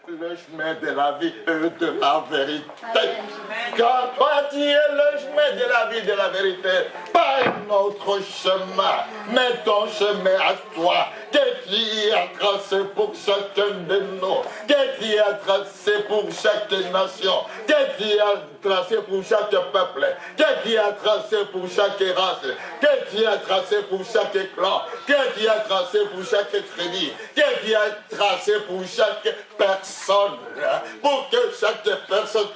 le chemin de la vie et de la vérité. Car toi, tu es le chemin de la vie et de la vérité. Pas un autre chemin, mais ton chemin à toi, que tu as tracé pour chacun de nous, que tu as tracé pour chaque nation, que tu as tracé pour chaque peuple, que tu as tracé pour chaque race, que tu as tracé pour chaque clan, que tu as tracé pour chaque tribu, que tu as tracé pour chaque personne, pour que chaque personne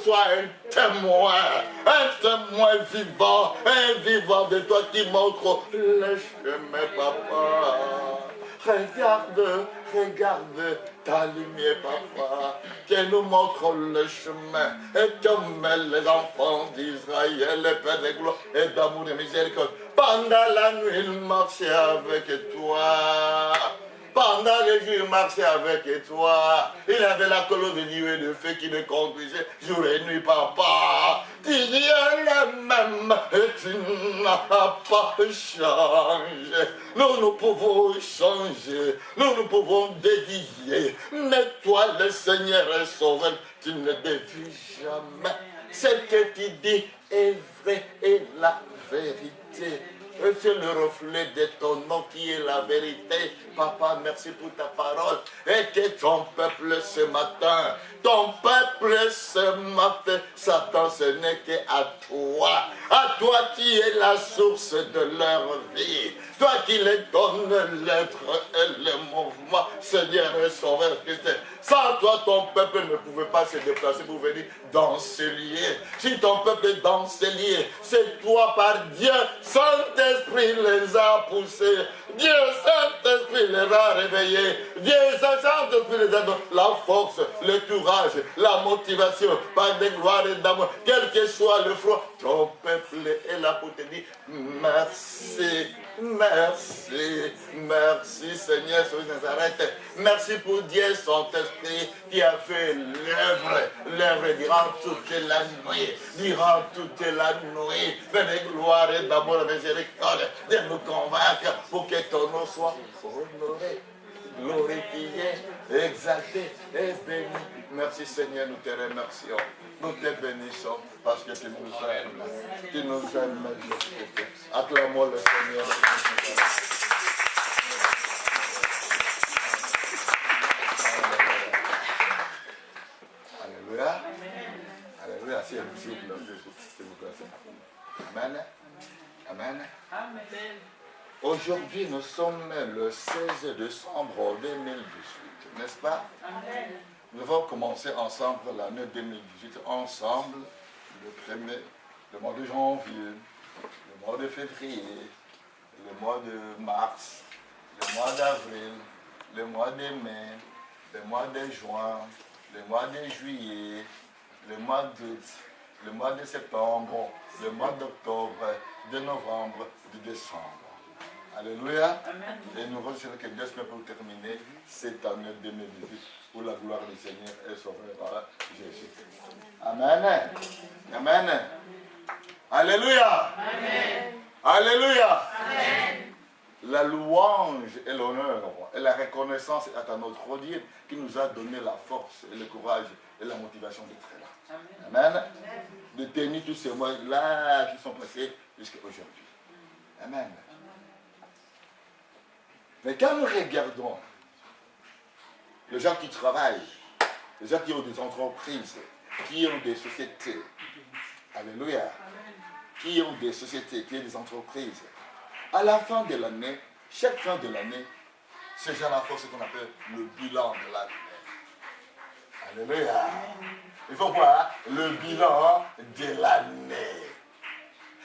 soit un témoin vivant, un vivant de toi qui montre le chemin, papa. Regarde ta lumière, papa, qui nous montre le chemin. Et comme les enfants d'Israël, les pères de gloire et d'amour et miséricorde, pendant la nuit, ils marchaient avec toi. Pendant les jours, il marchait avec toi. Il avait la colonne de nuée de feu qui le conduisait jour et nuit, papa. Tu es le même et tu n'as pas changé. Nous pouvons changer. Nous pouvons dévier. Mais toi, le Seigneur est sauveur, tu ne dévies jamais. Ce que tu dis est vrai et la vérité. C'est le reflet de ton nom qui est la vérité. Papa, merci pour ta parole. Et que ton peuple ce matin, Satan, ce n'est qu'à toi. À toi qui es la source de leur vie. Toi qui les donnes l'être et le mouvement. Seigneur et Sauveur Christ. Sans toi, ton peuple ne pouvait pas se déplacer pour venir dans ce lieu. Si ton peuple est dans ce lieu, c'est toi par Dieu. Saint-Esprit les a poussés. Dieu, Saint-Esprit les a réveillés. Dieu, Saint-Esprit les a donné la force, le courage, la motivation, par des gloires et d'amour. Quel que soit le front, ton peuple est là pour te dire merci. Merci, merci Seigneur sur Nazareth. Merci pour Dieu, Saint-Esprit, qui a fait l'œuvre durant toute la nuit. Durant toute la nuit, venez gloire et d'amour et miséricorde, de nous convaincre pour que ton nom soit honoré, glorifié, exalté et béni. Merci Seigneur, nous te remercions. Nous te bénissons parce que tu nous aimes. Tu nous aimes, Jésus. Acclamons le Seigneur. Alléluia. Alléluia. C'est possible. Amen. Amen. Amen. Aujourd'hui, nous sommes le 16 décembre 2018, n'est-ce pas? Amen. Nous allons commencer ensemble l'année 2018, ensemble, le mois de janvier, le mois de février, le mois de mars, le mois d'avril, le mois de mai, le mois de juin, le mois de juillet, le mois d'août, le mois de septembre, le mois d'octobre, de novembre, de décembre. Alléluia. Amen. Et nous recherchons que Dieu soit pour terminer cette année 2018 pour la gloire du Seigneur et sauveur par Jésus. Amen. Amen. Alléluia. Amen. Alléluia. Amen. La louange et l'honneur et la reconnaissance est à notre Dieu qui nous a donné la force et le courage et la motivation d'être là. Amen. Amen. De tenir tous ces mois-là qui sont passés jusqu'à aujourd'hui. Amen. Mais quand nous regardons les gens qui travaillent, les gens qui ont des entreprises, qui ont des sociétés, alléluia, qui ont des sociétés, qui ont des entreprises, à la fin de l'année, chaque fin de l'année, ces gens-là font ce qu'on appelle le bilan de l'année. Alléluia. Il faut voir le bilan de l'année.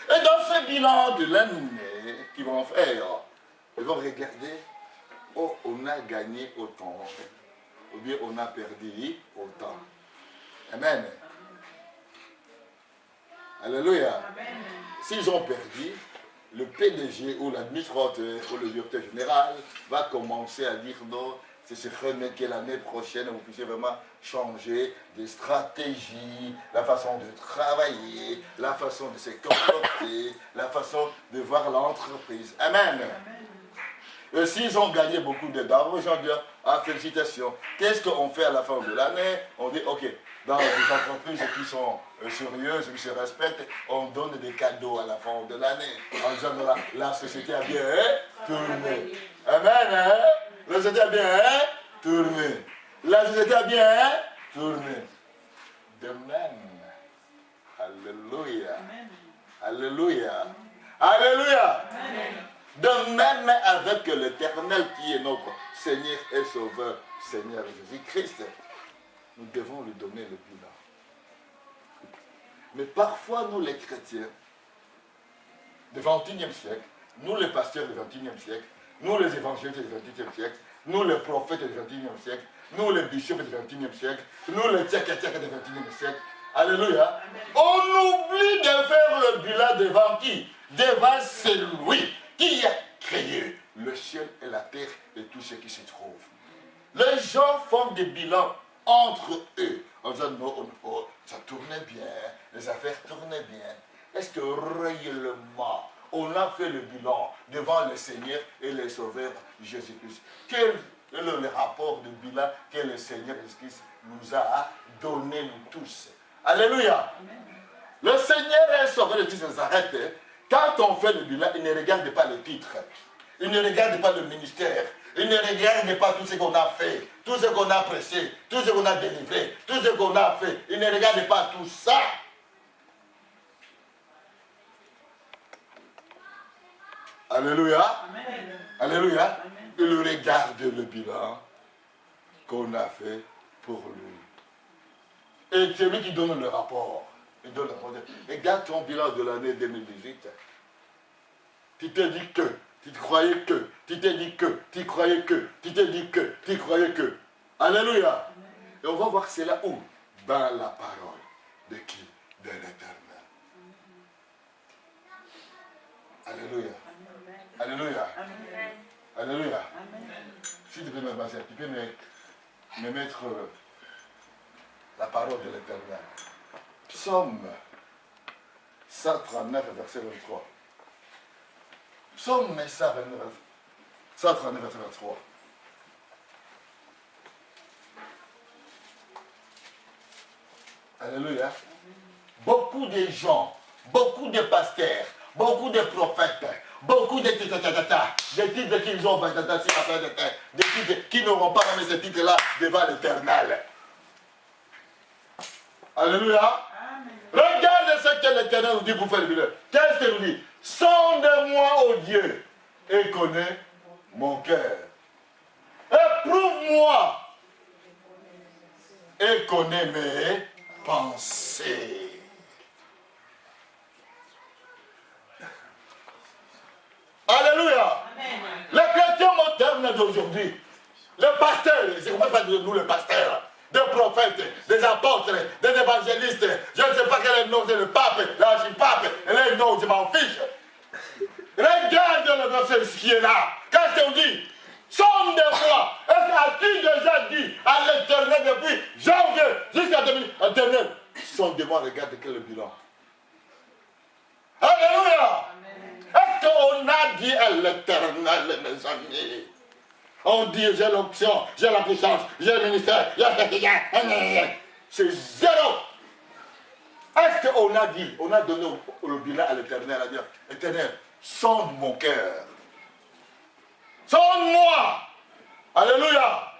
Et dans ce bilan de l'année qu'ils vont faire, ils vont regarder, oh, on a gagné autant, ou bien on a perdu autant. Amen. Alléluia. S'ils ont perdu, le PDG ou l'administrateur ou le directeur général va commencer à dire non, c'est ce que l'année prochaine vous puissiez vraiment changer de stratégie, la façon de travailler, la façon de se comporter, la façon de voir l'entreprise. Amen. Et s'ils ont gagné beaucoup de dents, les gens disent, ah, félicitations. Qu'est-ce qu'on fait à la fin de l'année? On dit, ok, dans les entreprises qui sont sérieuses, qui se respectent, on donne des cadeaux à la fin de l'année. En disant, voilà, la société a bien tourné. Amen, hein? La société a bien tourné. La société a bien tourné. De même. Alléluia. Amen. Alléluia. Alléluia. Amen. De même avec l'Éternel qui est notre Seigneur et Sauveur, Seigneur Jésus-Christ, nous devons lui donner le bilan. Mais parfois, nous les chrétiens, du XXIe siècle, nous les pasteurs du XXIe siècle, nous les évangélistes du XXIe siècle, nous les prophètes du XXIe siècle, nous les bishops du XXIe siècle, nous les tchèques du XXIe siècle, alléluia, on oublie de faire le bilan devant qui? Devant celui qui a créé le ciel et la terre et tout ce qui se trouve. Les gens font des bilans entre eux en disant non, ça tournait bien, les affaires tournaient bien. Est-ce que réellement on a fait le bilan devant le Seigneur et le Sauveur Jésus-Christ? Quel est le rapport de bilan que le Seigneur Jésus-Christ nous a donné, nous tous? Alléluia. Amen. Le Seigneur et le Sauveur Jésus-Christ s'arrête. Quand on fait le bilan, il ne regarde pas le titre. Il ne regarde pas le ministère. Il ne regarde pas tout ce qu'on a fait, tout ce qu'on a pressé, tout ce qu'on a délivré, tout ce qu'on a fait. Il ne regarde pas tout ça. Alléluia. Amen. Alléluia. Amen. Il regarde le bilan qu'on a fait pour lui. Et c'est lui qui donne le rapport. Il donne le rapport. Regarde ton bilan de l'année 2018. Tu te dis que, tu te croyais que, tu t'es dit que, tu croyais que, tu t'es dit que, tu croyais que. Alléluia. Et on va voir cela où? Dans la parole de qui? De l'Éternel. Alléluia. Alléluia. Alléluia. Si tu peux me passer, tu peux me mettre la parole de l'Éternel. Psaume 139, verset 23. Psaume 139, verset 23. Alléluia. Beaucoup de gens, beaucoup de pasteurs, beaucoup de prophètes, beaucoup de titres qu'ils ont, des titres qui n'auront pas mis ce titre-là devant l'Éternel. Alléluia. Amen. Regarde ce que l'Éternel nous dit pour faire le bilan. Qu'est-ce qu'il nous dit? Sonde-moi, ô Dieu, et connais mon cœur. Éprouve-moi et connais mes pensées. Alléluia. Amen. Les chrétiens modernes d'aujourd'hui, les pasteurs, je ne comprends pas de nous les pasteurs, des prophètes, des apôtres, des évangélistes, je ne sais pas quel est le nom, c'est le pape, l'archipape, le nom, je m'en fiche. Regarde le verset qui est là. Qu'est-ce qu'on dit? Sonde-moi. Est-ce que as-tu déjà dit à l'Éternel depuis janvier jusqu'à 2000? Éternel, sonde-moi, regarde quel est le bilan. Alléluia. Est-ce qu'on a dit à l'Éternel, mes amis? On dit, j'ai l'onction, j'ai la puissance, j'ai le ministère, c'est zéro. Est-ce qu'on a dit, on a donné le bilan à l'Éternel, à dire, Éternel, sonde mon cœur. Sonde-moi. Alléluia.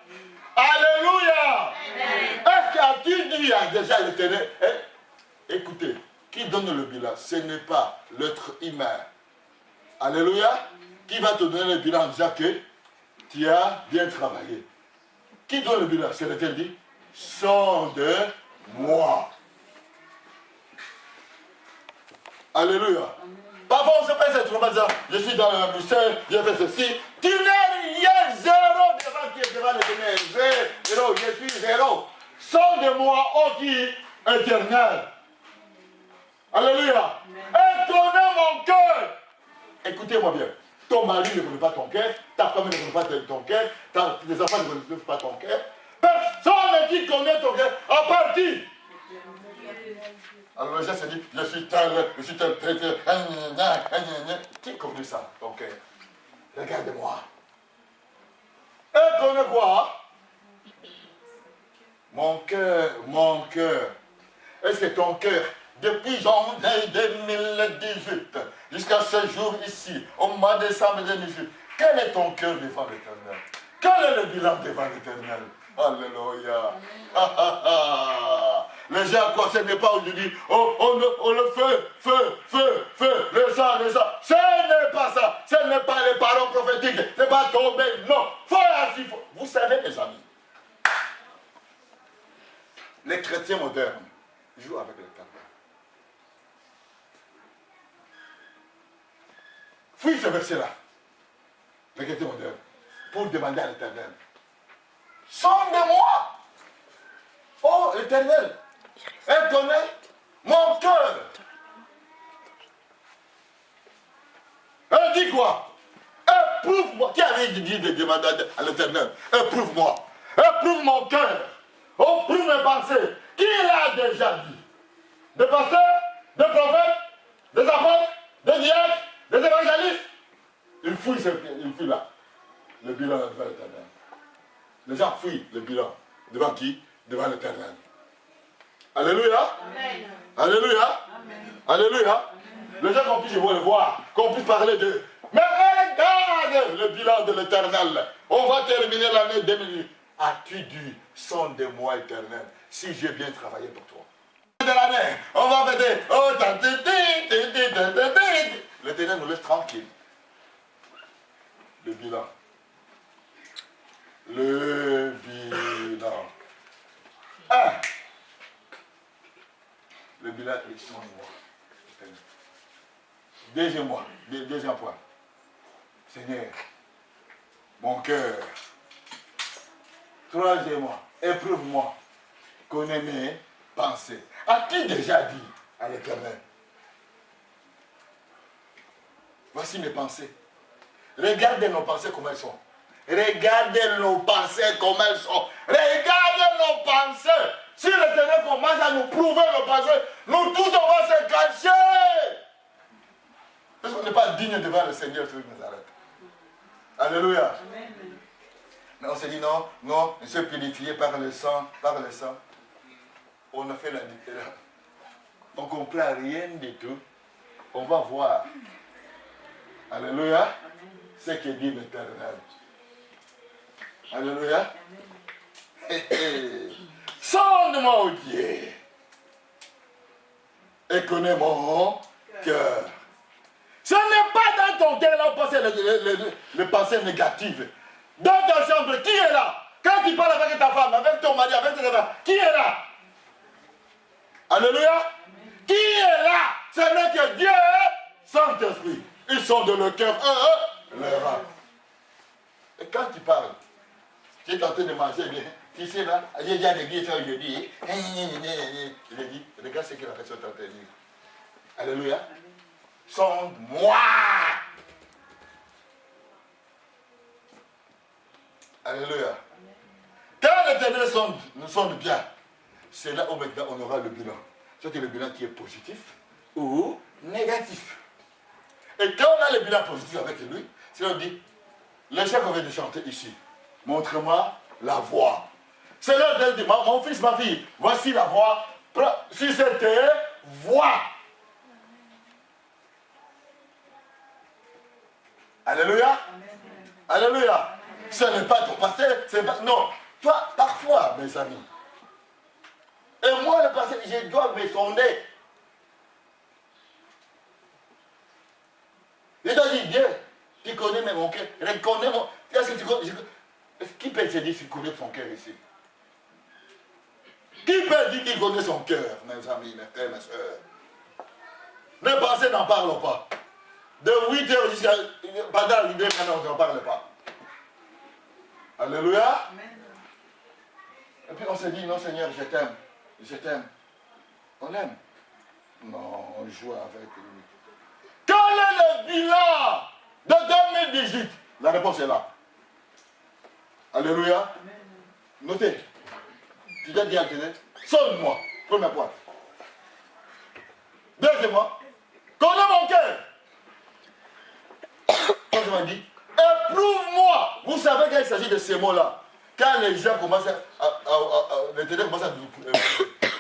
Alléluia. Est-ce que as-tu dit déjà à l'Éternel? Écoutez, qui donne le bilan? Ce n'est pas l'être humain. Alléluia. Qui va te donner le bilan en disant que tu as bien travaillé? Qui donne le bilan? C'est l'Éternel dit, sonde-moi. Alléluia. Parfois on se passe être en disant, je suis dans le ministère, j'ai fait ceci. Tu n'es rien, zéro devant qui est devant l'Éternel. Zéro, je suis zéro. Sonde-moi, ô qui éternel. Alléluia. Et connais mon cœur. Écoutez-moi bien. Ton mari ne connaît pas ton cœur, ta femme ne connaît pas ton cœur, tes enfants ne connaissent pas ton cœur. Personne qui connaît ton cœur, en partie. Alors les gens se disent, je suis tel, qui connaît ça, ton cœur? Regarde-moi. Et connais quoi? Mon cœur, mon cœur. Est-ce que ton cœur, depuis janvier 2018, jusqu'à ce jour ici, au mois de décembre 2018, quel est ton cœur devant l'Éternel? Quel est le bilan devant l'Éternel? Alléluia. Ah, ah, ah. Les gens, quoi, ce n'est pas aujourd'hui, on le feu, le sang. Ce n'est pas ça. Ce n'est pas les paroles prophétiques. Ce n'est pas tomber. Non. Vous savez, mes amis, les chrétiens modernes jouent avec le temps. Fouille ce verset-là. Les chrétiens modernes. Pour demander à l'Éternel. Sonde-moi. Oh, l'Éternel. Elle connaît mon cœur. Elle dit quoi? Éprouve-moi. Qui avait dit de demander à l'Éternel? Éprouve-moi. Éprouve mon cœur. Éprouve mes pensées. Qui l'a déjà dit? Des pasteurs, des prophètes, des apôtres, des diacres, des évangélistes. Il fouille là. Le bilan devant l'Éternel. Les gens fouillent le bilan. Devant qui? Devant l'Éternel. Alléluia. Amen. Alléluia. Amen. Alléluia. Amen. Les gens qu'on puisse le voir, qu'on puisse parler d'eux. Mais regarde le bilan de l'Éternel. On va terminer l'année 2008. As-tu dit, sonde-moi Éternel, si j'ai bien travaillé pour toi? De l'année, on va fêter. Oh, l'Éternel nous laisse tranquille. Le bilan. Le bilan. Le bilan est sans moi. Deuxième point. Seigneur, mon cœur. Troisièmement, éprouve-moi. Connais mes pensées. As-tu déjà dit à l'Éternel? Voici mes pensées. Regardez nos pensées comme elles sont. Regardez nos pensées comme elles sont. Regardez nos pensées. Si l'Éternel commence à nous prouver nos pensées, nous tous on va se cacher. Parce qu'on n'est pas digne devant le Seigneur sur Nazareth. Alléluia. Amen. Mais on s'est dit non, non, on s'est purifié par le sang, On a fait la différence. On ne comprend rien du tout. On va voir. Alléluia. Ce que dit l'Éternel. Alléluia. Sonde-moi, oh Dieu. Et connais mon cœur. Ce n'est pas dans ton cœur là où passer les pensées négatives. Dans ta chambre, qui est là? Quand tu parles avec ta femme, avec ton mari, avec tes enfants, qui est là? Alléluia. Amen. Qui est là? Ce n'est que Dieu, Saint-Esprit. Ils sont de leur cœur, leur âme. Et quand tu parles, tu es en train de manger bien. Tu sais là, j'ai déjà l'église aujourd'hui. Il a dit, regarde ce que la personne est en train de dire. Alléluia. Sonde-moi. Alléluia. Quand l'Éternel nous sonde bien, c'est là où maintenant on aura le bilan. C'est le bilan qui est positif ou négatif. Et quand on a le bilan positif avec lui, c'est là on dit, le chef qu'on vient de chanter ici, montre-moi la voie. C'est là qu'on dit, mon fils, ma fille, voici la voie. Si c'était voie. Alléluia. Amen. Alléluia. Amen. Ce n'est pas ton pasteur, non. Toi, parfois, mes amis. Et moi, le pasteur, je dois me sonder. Je dois dire, Dieu, tu connais mon cœur. Reconnais mon... Est-ce que tu connais... Qui peut se dire qu'il connaît son cœur ici? Qui peut dire qu'il connaît son cœur, mes amis, mes frères, mes soeurs? Les pensées n'en parlent pas. De 8h jusqu'à... Pendant l'idée, maintenant, on n'en parle pas. Alléluia. Amen. Et puis on se dit, non Seigneur, je t'aime. Je t'aime. On l'aime. Non, on joue avec lui. Quel est le bilan de 2018? La réponse est là. Alléluia. Amen. Notez. Tu dois dire à Dieu, sonne-moi. Première point. Deuxièmement, connais mon cœur. Troisièmement dit, prouve-moi. Vous savez qu'il s'agit de ces mots-là. Quand les gens commencent l'Éternel commence à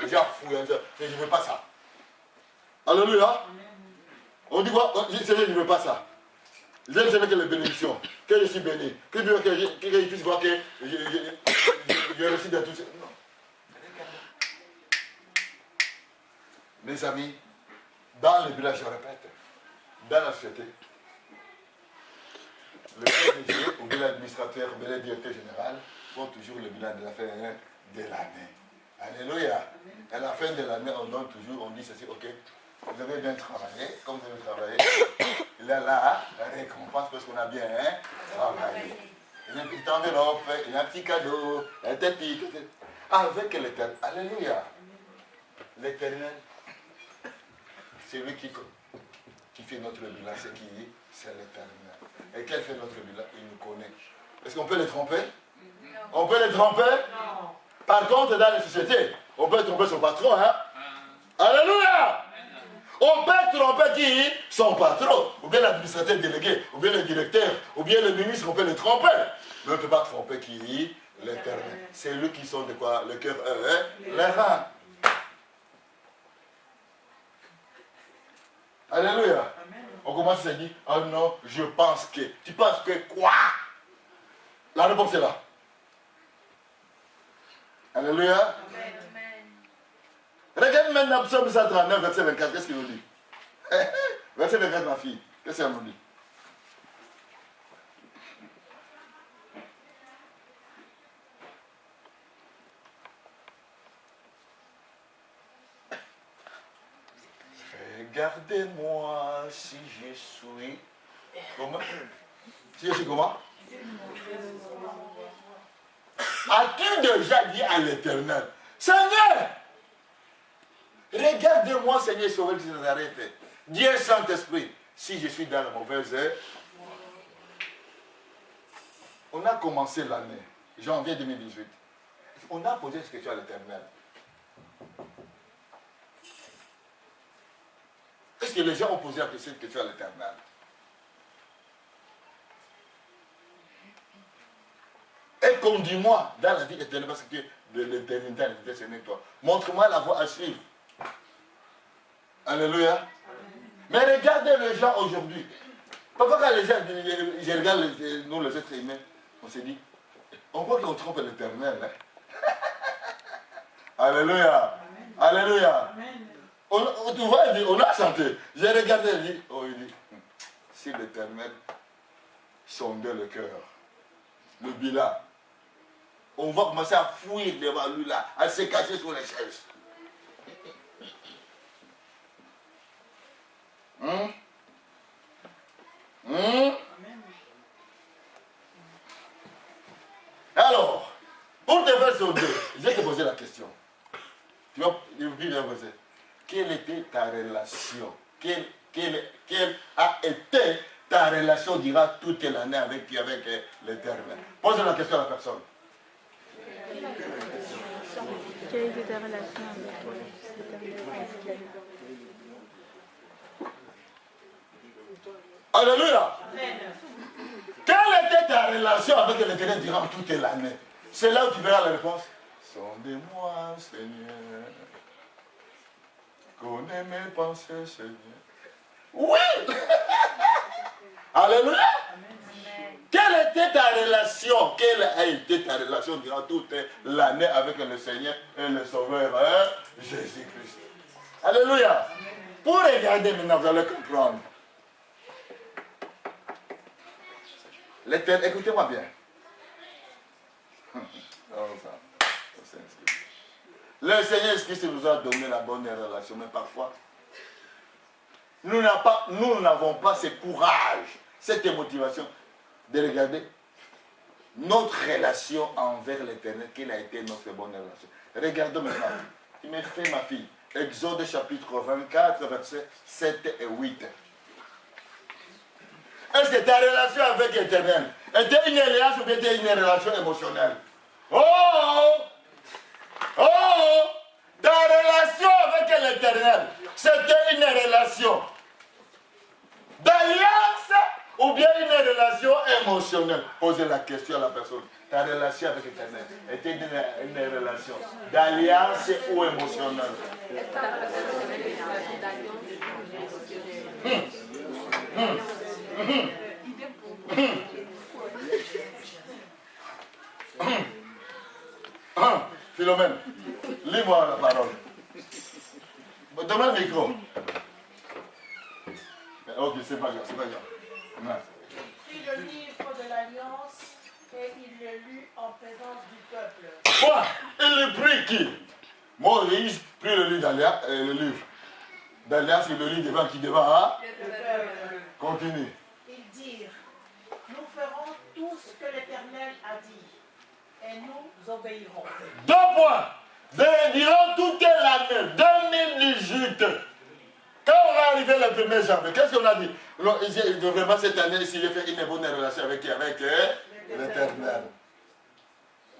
les gens fouillent, je ne veux pas ça. Alléluia. On dit quoi? Seigneur, je ne veux pas ça. J'aime Seigneur que les bénédictions, que je suis béni, que je puisse voir que je réussis dans tout ça. Non. Mes amis, dans le village, je répète, dans la société, le PDG ou bien l'administrateur ou bien le directeur général font toujours le bilan de la fin de l'année. Alléluia. À la fin de l'année, on donne toujours, on dit ceci, ok, vous avez bien travaillé, comme vous avez travaillé, il y a la récompense parce qu'on a bien travaillé. Il y a une petite enveloppe, il y a un petit cadeau, un petit. Avec l'Éternel. Alléluia. L'Éternel, c'est lui qui fait notre bilan, c'est qui? C'est l'Éternel. Et quel fait notre bilan? Il nous connaît. Est-ce qu'on peut les tromper? Non. On peut les tromper? Non. Par contre, dans les sociétés, on peut tromper son patron, hein? Alléluia! On peut tromper qui? Son patron, ou bien l'administrateur délégué, ou bien le directeur, ou bien le ministre, on peut le tromper. Mais on ne peut pas tromper qui? L'Éternel. C'est lui qui sont de quoi? Le cœur, les reins. Alléluia. On commence à se dire, oh non, je pense que. Tu penses que quoi? La réponse est là. Alléluia. Amen. Regarde maintenant Psaume 139, verset 24, qu'est-ce qu'il nous dit? Verset 24, ma fille, qu'est-ce qu'elle nous dit? Regardez-moi si je suis... Comment? Si je suis comment? As-tu déjà dit à l'Éternel, Seigneur, regardez-moi, Seigneur, Sauveur de Nazareth, Dieu Saint-Esprit, si je suis dans la mauvaise heure? On a commencé l'année, janvier 2018. On a posé cette question à l'Éternel. Est-ce que les gens ont posé cette question à l'Éternel? Et conduis-moi dans la vie éternelle, parce que de l'éternité, c'est toi. Montre-moi la voie à suivre. Alléluia. Mais regardez les gens aujourd'hui. Parfois quand les gens, je regarde nous les êtres humains, on se dit, on voit qu'on trompe l'Éternel. Hein? Alléluia. Alléluia. Tu vois, on a chanté. J'ai regardé, il dit, si l'Éternel sondait le cœur, le bilan, on va commencer à fouiller devant lui là, à se cacher sous les chaises. Alors, pour te faire sauver, je vais te poser la question. Tu vas bien poser. Quelle était ta relation? Quelle a été ta relation, dira, toute l'année avec l'Éternel? Pose la question à la personne. Quelle était ta relation avec l'Éternel? Alléluia. Quelle était ta relation avec l'Éternel durant toute l'année? C'est là où tu verras la réponse. Sondez-moi, Seigneur. Connais mes pensées, Seigneur. Oui. Alléluia. Quelle était ta relation? Quelle a été ta relation durant toute l'année avec le Seigneur et le Sauveur Jésus-Christ? Alléluia. Pour regarder maintenant, vous allez comprendre. L'Éternel, écoutez-moi bien. Le Seigneur Jésus-Christ nous a donné la bonne relation, mais parfois, nous n'avons pas ce courage, cette motivation de regarder notre relation envers l'Éternel, quelle a été notre bonne relation. Regardons maintenant, il me fait ma fille, Exode chapitre 24, versets 7 et 8. Est-ce que ta relation avec l'Éternel était une alliance ou était une relation émotionnelle? Oh! Ta relation avec l'Éternel, c'était une relation d'alliance ou bien une relation émotionnel. Posez la question à la personne. Ta relation avec l'Éternel était une relation d'alliance ou émotionnelle? Philomène, lis-moi la parole. Donne-moi le micro. Ok, c'est pas grave, c'est pas grave. Il prit le livre de l'Alliance et il le lut en présence du peuple. Quoi? Il le prit qui? Moïse prit le livre d'Alliance, il le lit devant qui? Devant, hein? Le peuple. Continue. Ils dirent, nous ferons tout ce que l'Éternel a dit, et nous obéirons. 2 points. Durant toute l'année 2018, quand on est arrivé le 1er janvier, qu'est-ce qu'on a dit? Vraiment cette année, ici, j'ai fait une bonne relation avec l'Éternel.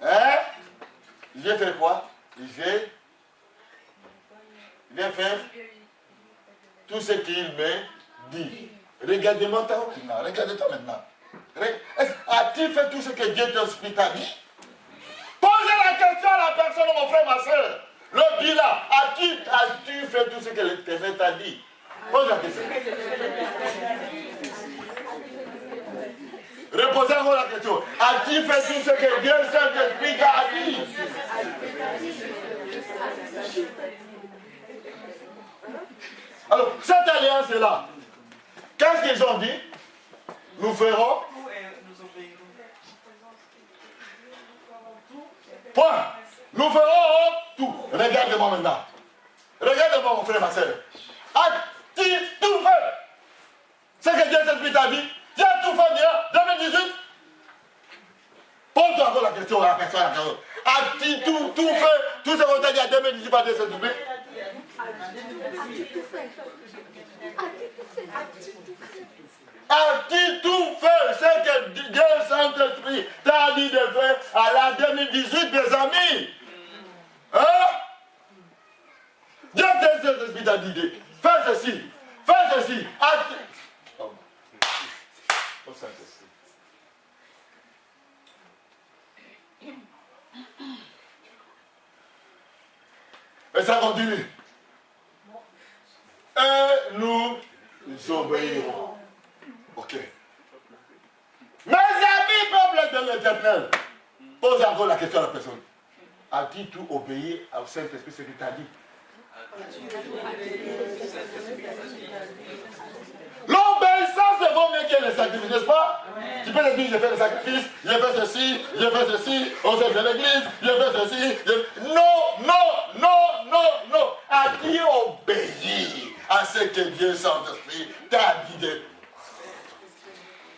Hein? J'ai fait quoi? J'ai fait tout ce qu'il me dit. Regardez-moi maintenant. Regardez-toi maintenant. As-tu fait tout ce que Dieu t'a dit? Posez la question à la personne, mon frère, ma soeur. Le bilan, as-tu fait tout ce que l'Éternel t'a dit? Pose la question. Reposez encore la question. As-tu fait tout ce que Dieu Saint-Esprit t'a dit? Alors, cette alliance-là, qu'est-ce qu'ils ont dit? Nous ferons. Point. Nous ferons tout. Regarde-moi maintenant. Regarde-moi, mon frère, ma soeur. As-tu tout fait? Ce que Dieu Saint-Esprit t'a dit? Tu as tout fait bien 2018? Pose-toi encore la question à la personne. As-tu tout fait? Tout ce qu'on t'a dit en 2018 par Dieu Saint-Esprit? As-tu tout fait ce que Dieu Saint-Esprit t'a dit de faire à la 2018, mes amis? Hein? Dieu Saint-Esprit t'a dit, fais ceci, fais ceci. Et ça continue. Et nous obéirons. Ok. Mes amis, peuple de l'Éternel, pose encore la question à la personne. As-tu tout obéi au Saint-Esprit, ce qu'il t'a dit? L'obéissance vaut mieux que le sacrifice, n'est-ce pas? Amen. Tu peux te dire, j'ai fait le sacrifice, j'ai fait ceci, on s'est fait l'église, j'ai fait ceci. Non. As-tu obéi à ce que Dieu Saint-Esprit t'a dit de...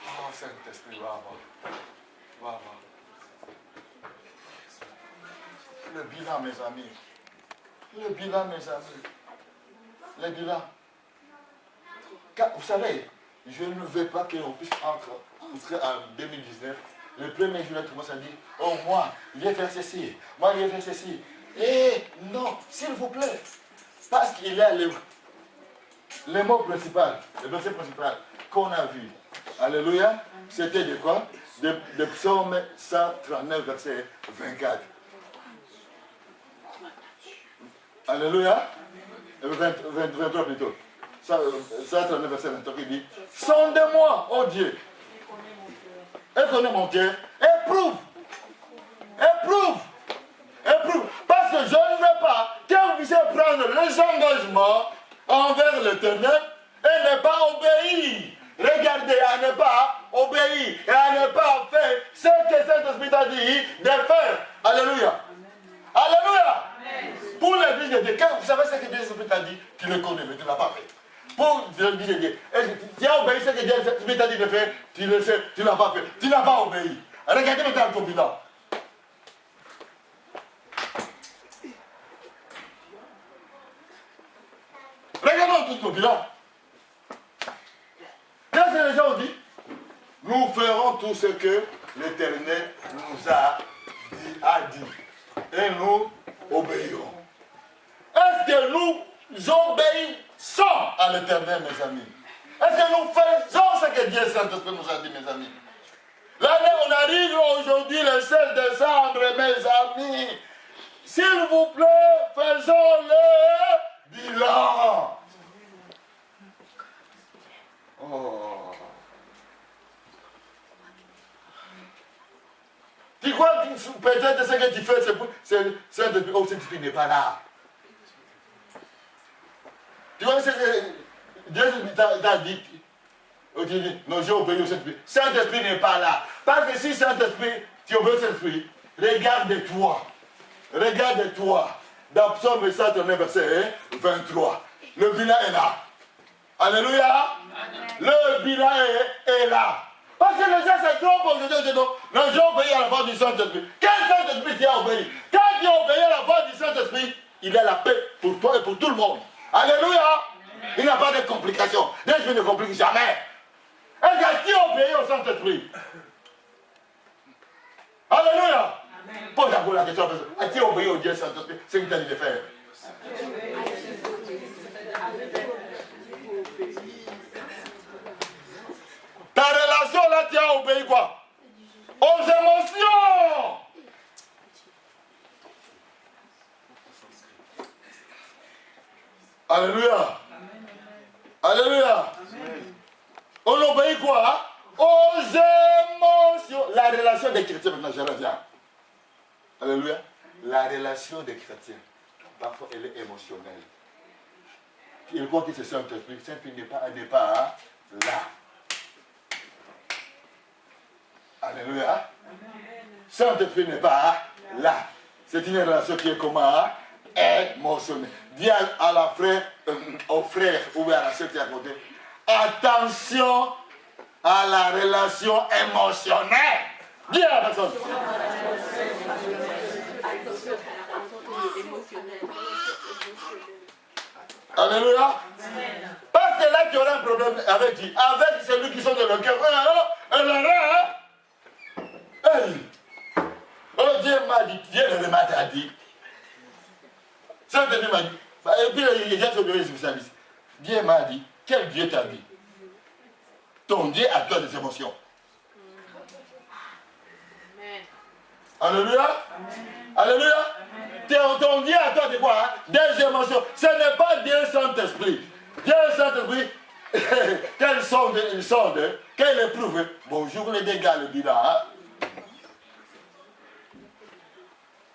Oh, Saint-Esprit, va. Le bilan, mes amis. Le bilan. Car, vous savez, je ne veux pas qu'on puisse entrer en 2019. Le premier jour, tout le monde s'est dit, oh, moi, je vais faire ceci. Et non, s'il vous plaît. Parce qu'il y a le mot principal, le verset principal qu'on a vu. Alléluia. C'était de quoi? De Psaume 139, verset 24. Alléluia. 23 plutôt. 139, verset 23 qui dit, sondez-moi, oh Dieu, et connais mon cœur, éprouve. Parce que je ne veux pas que vous puissiez prendre les engagements envers l'Éternel et ne pas obéir. Regardez, à ne pas obéir et à ne pas faire ce que Saint-Esprit a dit de faire. Alléluia. Alléluia. Pour l'église de Dieu, quand vous savez ce que Dieu t'a dit, tu le connais, mais tu ne l'as pas fait. Pour l'église de Dieu, tu as obéi ce que Dieu t'a dit de faire, tu le sais, tu ne l'as pas fait. Tu n'as pas obéi. Regardez maintenant ton bilan. Regardons tout ton bilan. Qu'est-ce que les gens ont dit? Nous ferons tout ce que l'Éternel nous a dit. Et nous obéirons. Est-ce que nous obéissons à l'Éternel, mes amis? Est-ce que nous faisons ce que Dieu Saint-Esprit nous a dit, mes amis? L'année, on arrive aujourd'hui le 16 décembre, mes amis. S'il vous plaît, faisons le bilan. Oh. Tu crois que peut-être ce que tu fais, c'est depuis Saint-Esprit n'est pas là. Tu vois, Dieu t'a dit, non, j'ai obéi au Saint-Esprit. Saint-Esprit n'est pas là. Parce que si Saint-Esprit, tu obéis au Saint-Esprit, regarde-toi. Regarde-toi. Dans Psaume 139, verset 23. Le bilan est là. Alléluia. Le bilan est là. Parce que les gens se trompent aujourd'hui. Non, j'ai obéi à la voix du Saint-Esprit. Quel Saint-Esprit tu as obéi? Quand tu as obéi à la voix du Saint-Esprit, il a la paix pour toi et pour tout le monde. Alléluia. Il n'y a pas de complications. L'Esprit ne complique jamais. Est-ce que tu as obéi au Saint-Esprit? Alléluia. Pose encore la question. As-tu obéi au Dieu Saint-Esprit? C'est ce qu'il t'a dit de faire. Ta relation là, tu as obéi quoi? Aux émotions. Alléluia. Alléluia. On obéit quoi? Aux émotions. La relation des chrétiens, maintenant je reviens. Alléluia. La relation des chrétiens, parfois elle est émotionnelle. Il croit que c'est Saint-Esprit. Saint-Esprit n'est pas là. Alléluia. Saint-Esprit n'est pas là. C'est une relation qui est comment? Émotionnelle. Dis à la frère, au frère ou à la sœur qui est à côté, attention à la relation émotionnelle. Dis à la personne. Alléluia. Parce que là, tu auras un problème avec qui? Avec celui qui sont de leur cœur. Oh, Dieu m'a dit, Dieu m'a dit. Saint-Esprit m'a dit. Et puis, il y a ce spécialiste. Dieu m'a dit. Quel Dieu t'a dit? Ton Dieu a toi des émotions. Alléluia. Alléluia. Ton Dieu a toi de quoi? Hein? Des émotions. Ce n'est pas Dieu Saint-Esprit. Dieu Saint-Esprit, quelle sonde, quelle éprouve. Bonjour les dégâts, le bilan. Hein?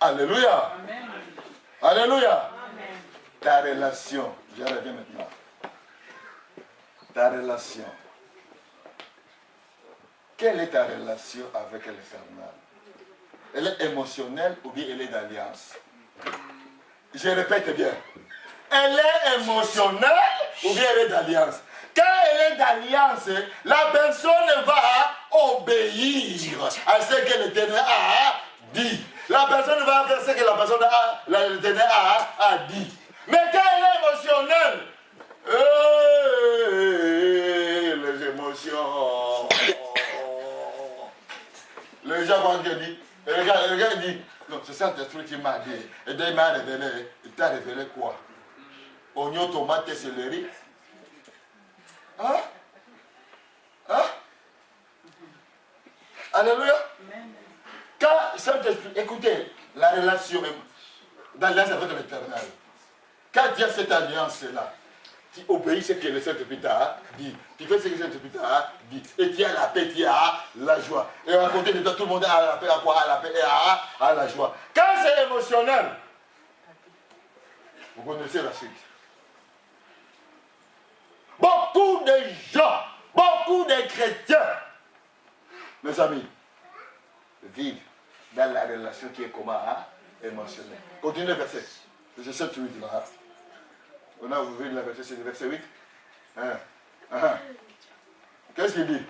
Alléluia. Amen. Alléluia. Amen. Ta relation, je reviens maintenant. Ta relation. Quelle est ta relation avec l'Éternel? Elle est émotionnelle ou bien elle est d'alliance? Je répète bien. Elle est émotionnelle ou bien elle est d'alliance? Quand elle est d'alliance, la personne va obéir à ce que l'Éternel a dit. La personne va faire ce que la personne l'Éternel a dit. Mais quand elle est émotionnelle, les émotions. Les gens vont dire, le gars dit, non, c'est Saint-Esprit qui m'a dit. Et dès il m'a révélé, il t'a révélé quoi? Oignon, tomate et céleri. Hein? Hein? Alléluia. Quand Saint-Esprit, écoutez, la relation d'alliance avec l'Éternel. Quand il y a cette alliance-là, tu obéis ce que le Saint-Esprit t'a dit. Tu fais ce que le Saint-Esprit t'a dit. Et tu as la paix, tu as la joie. Et à côté de toi, tout le monde a la paix, à quoi? À la paix et à la joie. Quand c'est émotionnel, vous connaissez la suite. Beaucoup de gens, beaucoup de chrétiens, mes amis, vivent dans la relation qui est comment? Émotionnelle. Continuez le verset. Verset 7, 8 là. On a ouvert la verset, c'est le verset 8. Qu'est-ce qu'il dit?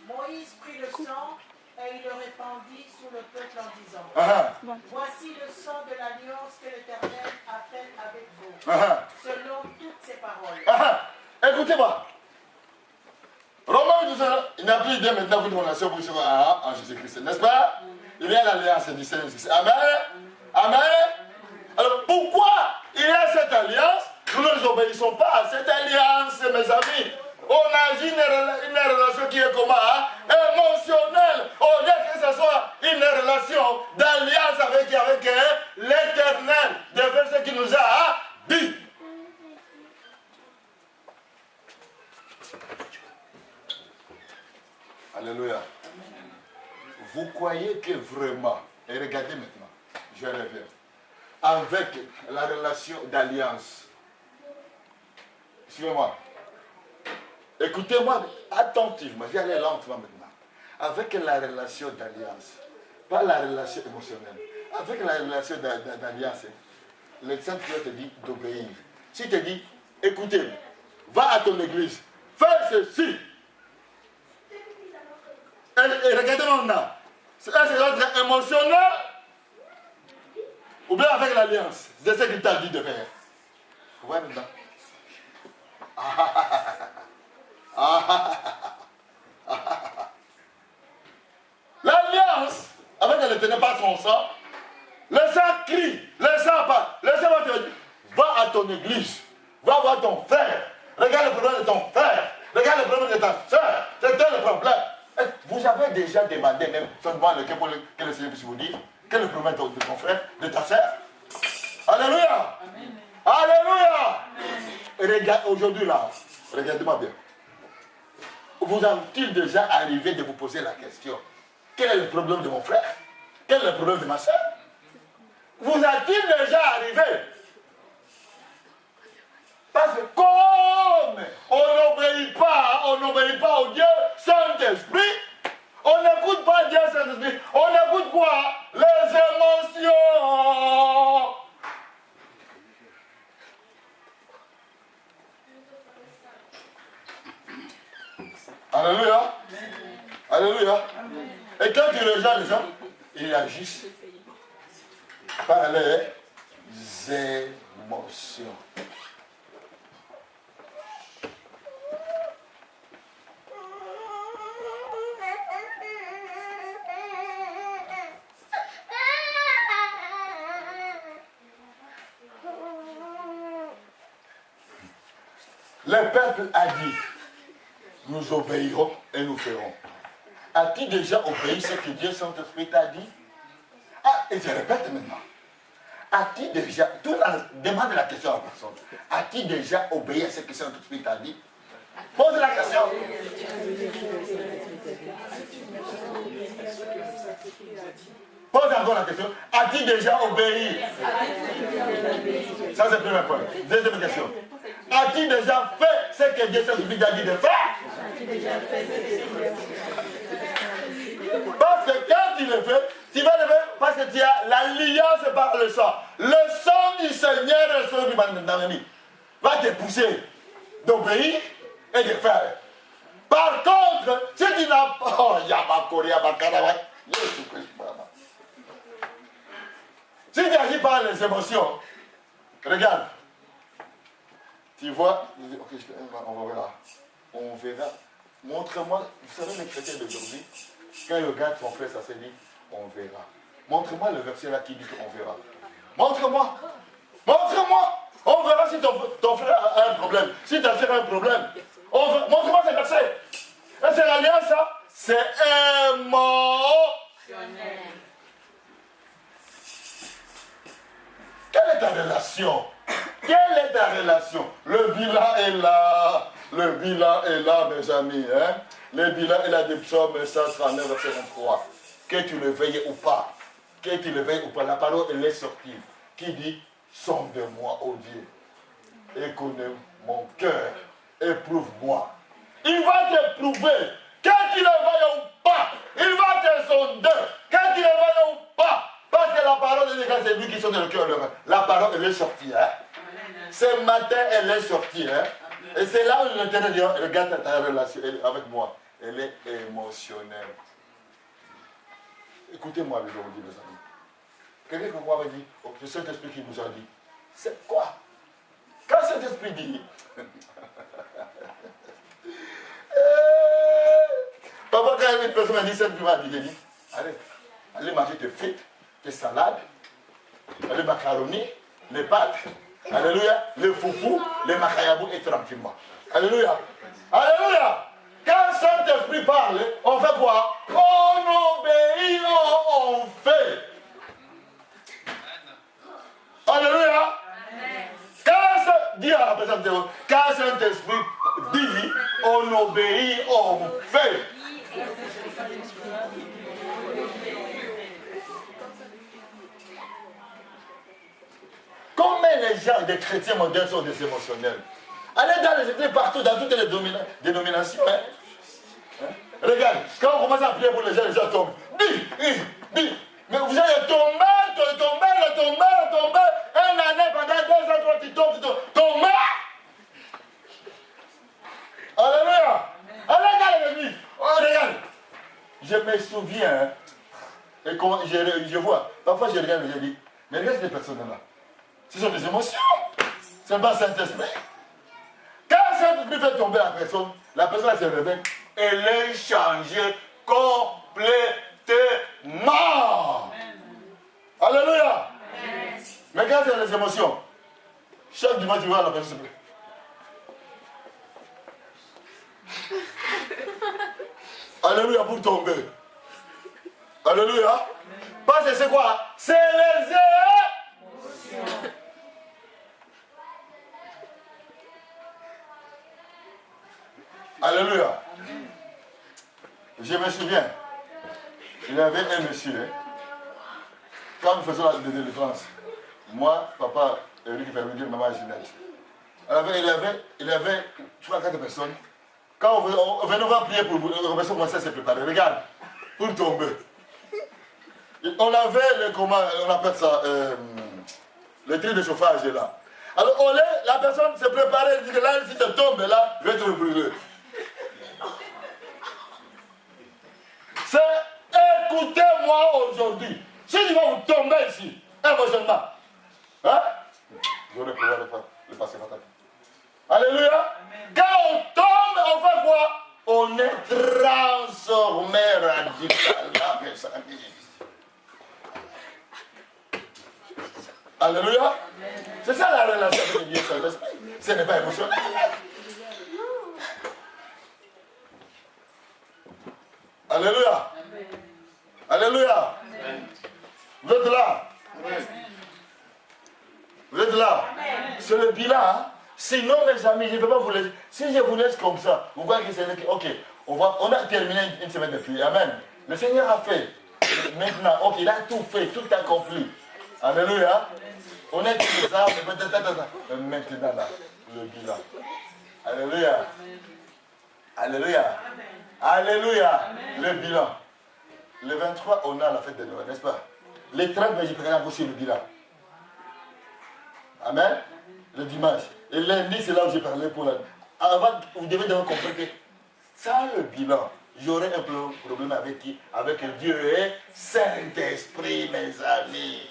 Moïse prit le sang et il le répandit sur le peuple en disant, voici le sang de l'alliance que l'Éternel a faite avec vous, selon toutes ses paroles. Écoutez-moi. Romains 12, il n'a plus de maintenant que nous relation pour en Jésus-Christ, n'est-ce pas? Il y a l'alliance du Seigneur Jésus. Amen. Amen. Alors pourquoi il y a cette alliance? Nous ne nous obéissons pas à cette alliance, mes amis. On n'a choisi une relation qui est comment, hein? Émotionnelle, au lieu que ce soit une relation d'alliance avec l'Éternel, de faire ce qu'il nous a dit. Alléluia. Vous croyez que vraiment, et regardez maintenant, je reviens, avec la relation d'alliance, suivez-moi, écoutez-moi attentivement, je vais aller lentement maintenant, avec la relation d'alliance, pas la relation émotionnelle, avec la relation d'alliance, le Saint-Esprit te dit d'obéir. S'il te dit, écoutez, va à ton église, fais ceci. Et regardez maintenant, est-ce que ça doit être émotionnel ou bien avec l'alliance? C'est ce qu'il t'a dit de faire. Vous voyez maintenant? L'alliance avec l'Éternel par son sang, le sang crie, le sang parle, le sang va te dire, va à ton église, va voir ton frère, regarde le problème de ton frère, regarde le problème de ta soeur, c'est le problème. Vous avez déjà demandé même, seulement que le Seigneur puisse vous dire, quel est le problème de ton frère, de ta soeur? Alléluia! Amen. Alléluia! Regarde, aujourd'hui là, regardez-moi bien. Vous a-t-il déjà arrivé de vous poser la question, quel est le problème de mon frère? Quel est le problème de ma soeur? Vous a-t-il déjà arrivé? Parce que comme on n'obéit pas au Dieu Saint-Esprit, on n'écoute pas Dieu Saint-Esprit, on écoute quoi? Les émotions. Alléluia. Alléluia. Et quand tu regardes les gens, ils agissent par les émotions. Le peuple a dit, nous obéirons et nous ferons. As-tu déjà obéi ce que Dieu Saint-Esprit t'a dit? Ah, et je répète maintenant. As-tu déjà, demande la question à la personne. As-tu déjà obéi à ce que Saint-Esprit t'a dit? Pose la question. Pose encore la question. As-tu déjà obéi? Ça c'est le premier point. Deuxième question. As-tu déjà fait ce que Dieu Saint-Esprit t'a dit de faire? Parce que quand tu le fais, tu vas le faire parce que tu as l'alliance par le sang. Le sang du Seigneur est sur le va te pousser d'obéir et de faire. Par contre, si tu n'as pas... Oh, si tu agis par les émotions, regarde. Tu vois, ok, on verra. On verra. Montre-moi, vous savez les chrétiens d'aujourd'hui, quand ils regardent son frère, ça se dit, on verra. Montre-moi le verset là qui dit qu'on verra. Montre-moi. Montre-moi. On verra si ton frère a un problème. Si ta soeur a un problème. Montre-moi ce verset. Et c'est l'alliance, ça. C'est émotionnel. Quelle est ta relation? Quelle est ta relation? Le bilan est là. Le bilan est là, mes amis. Hein? Le bilan est là de Psaume 139, verset 23. Que tu le veilles ou pas. Que tu le veilles ou pas. La parole, elle est sortie. Qui dit, sonde-moi, ô Dieu. Et connais mon cœur. Éprouve-moi. Il va te prouver. Que tu le veilles ou pas. Il va te sonder. Que tu le veilles ou pas. Parce que la parole de Dieu, c'est lui qui sonde le cœur. La parole, elle est sortie. Hein? Ce matin, elle est sortie. Hein? Et c'est là où l'Éternel dit, regarde ta relation avec moi. Elle est émotionnelle. Écoutez-moi aujourd'hui, mes amis. Quelqu'un que moi m'a dit, oh, c'est cet esprit qui nous a dit. C'est quoi? Quand cet esprit dit, papa, quand une personne m'a dit, cette m'a dit, j'ai dit, allez manger tes frites, tes salades, les macaronis, les pâtes, alléluia, les foufous, les macayabous et tranquillement. Alléluia. Alléluia. Saint-Esprit parle, on fait quoi? On obéit, on fait. Alléluia. Quand Saint-Esprit dit, on obéit, on fait. Combien les gens, des chrétiens modernes sont des émotionnels? Allez dans les églises partout, dans toutes les dénominations. Regarde, quand on commence à prier pour les gens tombent. Dis. Mais vous allez tomber. Un année pendant 2 ans, 3, tu tombes. Tomber. Alléluia. Allez dans l'église. Oh, regarde. Je me souviens, et quand je vois, parfois je regarde et je dis, mais regarde ces personnes-là. Ce sont des émotions. C'est pas Saint-Esprit. Quand Saint-Esprit fait tomber la personne se réveille, elle est changée complètement. Alléluia. Amen. Mais quand c'est les émotions, chaque dimanche tu vois la personne se plaît. Alléluia pour tomber. Alléluia. Parce que c'est quoi? C'est les émotions. Alléluia. Je me souviens, il y avait un monsieur, quand nous faisions la délivrance, moi, papa, Eric Fermier, maman Ginette, il avait 3-4 personnes. Quand on venait voir prier pour vous, les personnes commençaient à se préparer. Regarde, pour tomber. On avait on appelle ça, le tri de chauffage là. Alors, la personne s'est préparée, elle dit que là, si tu tombes là, je vais te brûler. C'est écoutez-moi aujourd'hui. Si je vais vous tomber ici, émotionnellement, hein? Vous aurez pouvoir le passer fatal. Alléluia. Amen. Quand on tombe, on fait quoi? On est transformé radicalement. Alléluia. Amen. C'est ça la relation avec Dieu Saint-Esprit. Ce n'est pas émotionnel. Alléluia. Amen. Alléluia. Amen. Vous êtes là? Amen. Vous êtes là? C'est le bilan. Hein? Sinon, mes amis, je ne peux pas vous laisser. Si je vous laisse comme ça, vous voyez que c'est... Ok, on a terminé une semaine de prière. Amen. Le Seigneur a fait. Maintenant, ok, il a tout fait, tout accompli. Alléluia. On est tous les arbres, mais maintenant, là, le bilan. Alléluia. Alléluia. Alléluia. Le bilan. Le 23, on a la fête de Noël, n'est-ce pas? Les 30, mais je prends aussi le bilan. Amen. Le dimanche. Et lundi, c'est là où j'ai parlé pour la... Avant, vous devez donc comprendre que sans le bilan, j'aurais un problème avec qui? Avec Dieu et Saint-Esprit, mes amis.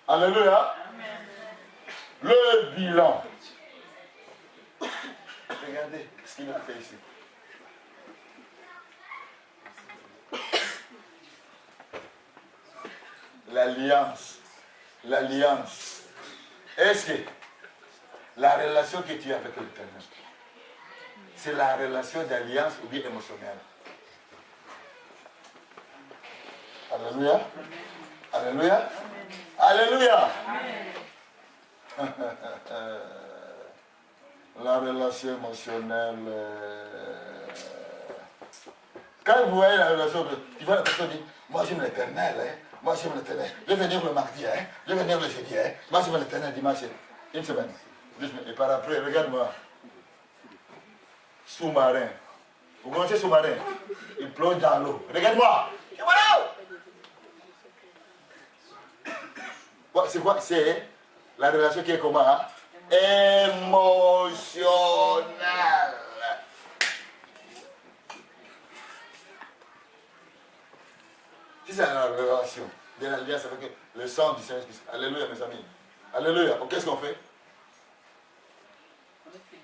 Alléluia. Le bilan. Regardez ce qu'il a fait ici. L'alliance. L'alliance. Est-ce que la relation que tu as avec l'Éternel, c'est la relation d'alliance ou bien émotionnelle? Alléluia. Alléluia. Alléluia. La relation émotionnelle. Quand vous voyez la relation, tu vois la personne dit, moi j'aime l'Éternel, hein? Moi j'aime l'Éternel. Je vais venir le mardi, hein? Je vais venir le jeudi, hein? Moi j'aime l'Éternel dimanche. Une semaine. Et par après, regarde-moi. Sous-marin. Vous connaissez sous-marin? Il plonge dans l'eau. Regarde-moi. C'est quoi? C'est la relation qui est comment? Hein? Émotionnelle. Si c'est la relation de l'alliance avec le sang du Seigneur Christ. Alléluia, mes amis. Alléluia. Qu'est-ce qu'on fait?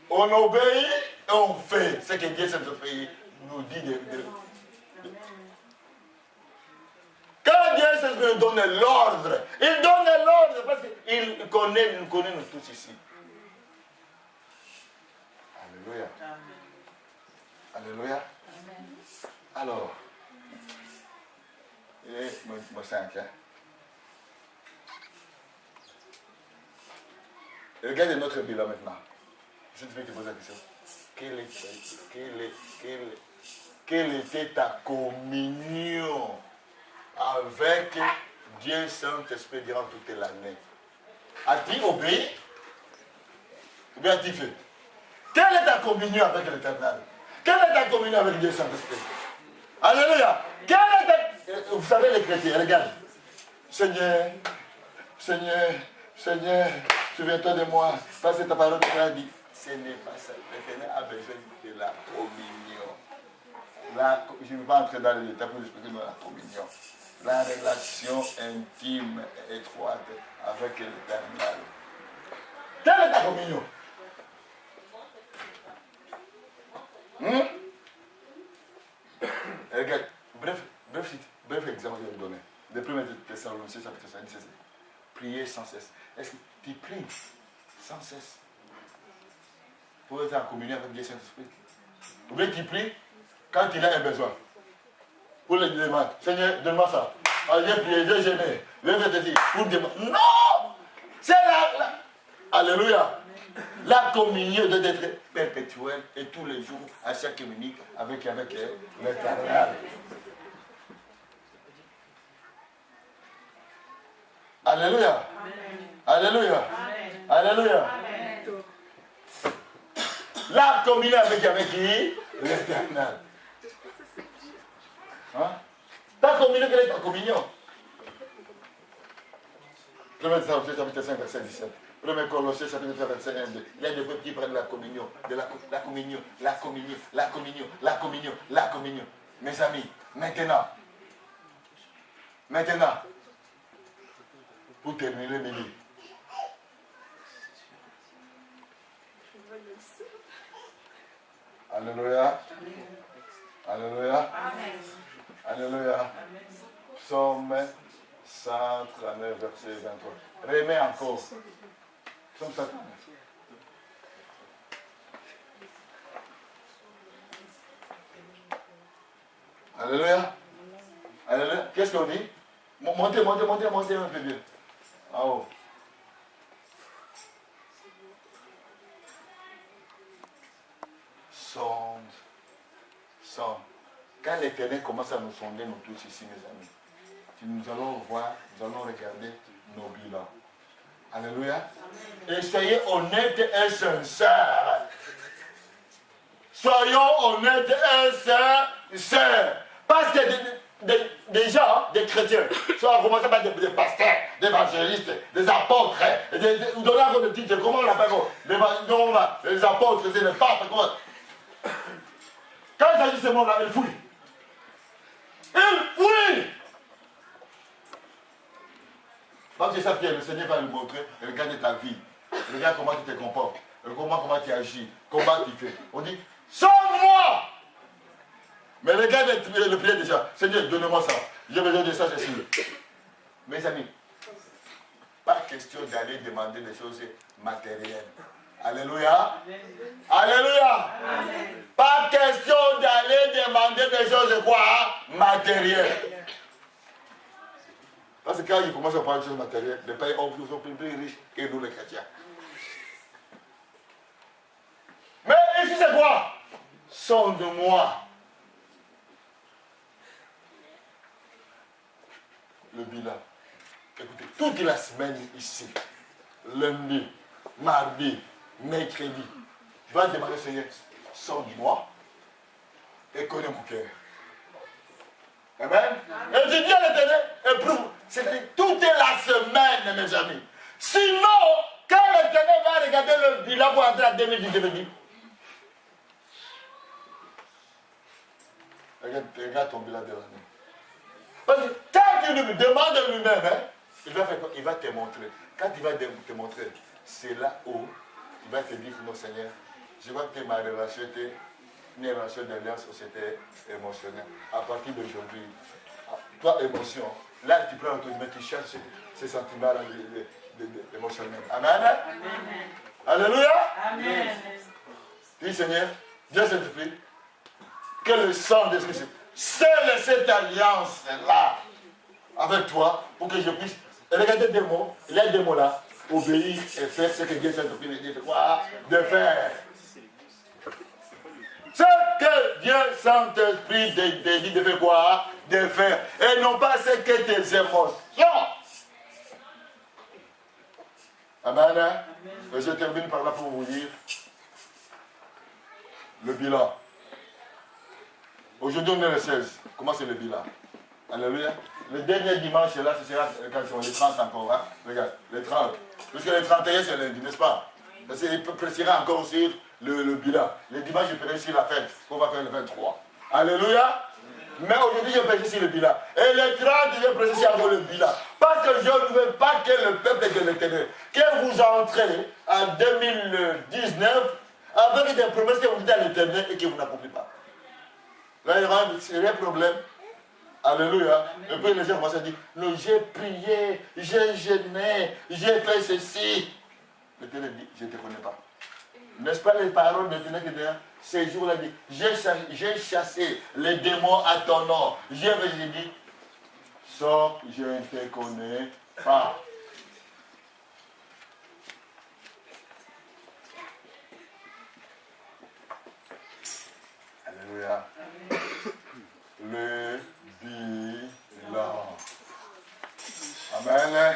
On obéit et on fait ce que Dieu Saint-Esprit nous dit de. Quand Dieu Saint-Esprit nous donne l'ordre, il donne l'ordre parce qu'il nous connaît nous tous ici. Alléluia. Alléluia. Alors, et mon 5, hein. Regardez notre bilan maintenant. Je te poser la question. Quelle était ta communion avec Dieu Saint-Esprit durant toute l'année? As-tu obéi? Ou bien as-tu fait? Quelle est ta communion avec l'Éternel? Quelle est ta communion avec Dieu Saint-Esprit? Alléluia! Vous savez les chrétiens, regarde. Seigneur, Seigneur, Seigneur, souviens-toi de moi, parce que ta parole t'a dit. Ce n'est pas ça. L'Éternel a besoin de la communion. Je ne vais pas entrer dans les détails pour expliquer la communion. La relation intime et étroite avec l'Éternel. Quelle est ta communion? Regarde, bref exemple que je vais vous donner. Le premier Thessaloniciens, chapitre 5, c'est prier sans cesse. Est-ce que tu pries sans cesse pour être en communion avec Dieu Saint-Esprit? Ou bien tu pries quand il a un besoin. Pour le demander, Seigneur, donne-moi ça. J'ai prié, j'ai gêné. Je vais te dire, pour demander. Non! C'est la... Alléluia! La communion doit être perpétuelle et tous les jours, à chaque minute, avec l'Éternel. Alléluia! Alléluia! Alléluia! La communion avec qui? L'Éternel. Hein? Ta communion, quelle est ta communion? 1 Thessaloniciens chapitre 5, verset 17. 1 Colossiens chapitre 3, verset 1, 2. Il y a des peuples qui prennent la communion, la communion, la communion, la communion, la communion, la communion. Mes amis, maintenant, pour terminer, Béni. Alléluia. Alléluia. Alléluia. Psaume 139, verset 23. Remets encore. Psaume 139. Alléluia. Alléluia. Qu'est-ce qu'on dit? Montez un peu bien. En haut. Sonde. Quand l'Éternel commence à nous sonder, nous tous ici, mes amis, nous allons voir, nous allons regarder nos bilans. Alléluia. Et soyez honnêtes et sincères. Soyons honnêtes et sincères. Parce que des gens, des chrétiens, soit commencé par des pasteurs, des évangélistes, des apôtres, vous donnez un de titre, comment on l'appelle? Les apôtres, c'est les papes. Quand il s'agit de ce monde-là, il fouille. Il fouille. Parce que ça, le Seigneur va nous montrer, regarde ta vie, regarde comment tu te comportes, regarde comment tu agis, comment tu fais. On dit, sauve-moi! Mais regarde le prière déjà, Seigneur, donne-moi ça, j'ai besoin de ça, c'est sûr. Mes amis, pas question d'aller demander des choses matérielles. Alléluia. Alléluia. Amen. Pas question d'aller demander des choses quoi? Matérielles. Parce que quand ils commencent à parler de choses matérielles, les pays sont plus riches que nous les chrétiens. Mais ici c'est quoi? Sonde-moi. Le bilan. Écoutez, toute la semaine ici, lundi, mardi, mercredi, tu vas demander, Seigneur, sonde-moi et connais mon cœur. Amen. Et tu dis à l'Éternel, éprouve. C'est toute la semaine, mes amis. Sinon, quand l'Éternel va regarder le bilan pour entrer en 2019, regarde ton bilan de l'année. Parce que quand tu lui demandes lui-même, il va faire quoi? Il va te montrer. Quand il va te montrer, c'est là où il va te dire, non Seigneur, je vois que ma relation était une relation d'alliance où c'était émotionnel. À partir d'aujourd'hui, toi, émotion, là tu prends l'autonomie, tu cherches ces sentiments-là émotionnels. Amen. Amen. Alléluia. Amen. dis Seigneur, Dieu Saint-Esprit, que le sang de Christ scelle cette alliance-là avec toi pour que je puisse regarder des mots, les deux mots-là, obéir et faire ce que Dieu Saint-Esprit me dit de quoi? De faire. Ce que Dieu Saint-Esprit te dit de faire quoi? De faire. Et non pas ce que tes émotions. Amen. Et je termine par là pour vous dire le bilan. Aujourd'hui, on est le 16. Comment c'est le bilan? Alléluia. Le dernier dimanche, là, ce sera quand c'est les 30 encore. Hein? Regarde, les 30. Parce que les 31, c'est lundi, n'est-ce pas? Parce qu'il prêchera encore sur le bilan. Le dimanche, je prêcherai sur la fête, qu'on va faire le 23. Alléluia. Mais aujourd'hui, je prêche sur le bilan. Et les 30, je prêche sur le bilan. Parce que je ne veux pas que le peuple de l'Éternel, que vous entrez en 2019 avec des promesses que vous dites à l'Éternel et que vous n'accomplissez pas. Là, il y aura un sérieux problème. Alléluia. Et puis les gens commencent à dire, non, j'ai prié, j'ai jeûné, j'ai fait ceci. L'Éternel dit, je ne te connais pas. N'est-ce pas les paroles de l'Éternel qui disent, ces jours-là, dit, j'ai chassé les démons à ton nom. J'ai dit, sors, je ne te connais pas. Alléluia. Le bilan. Amen.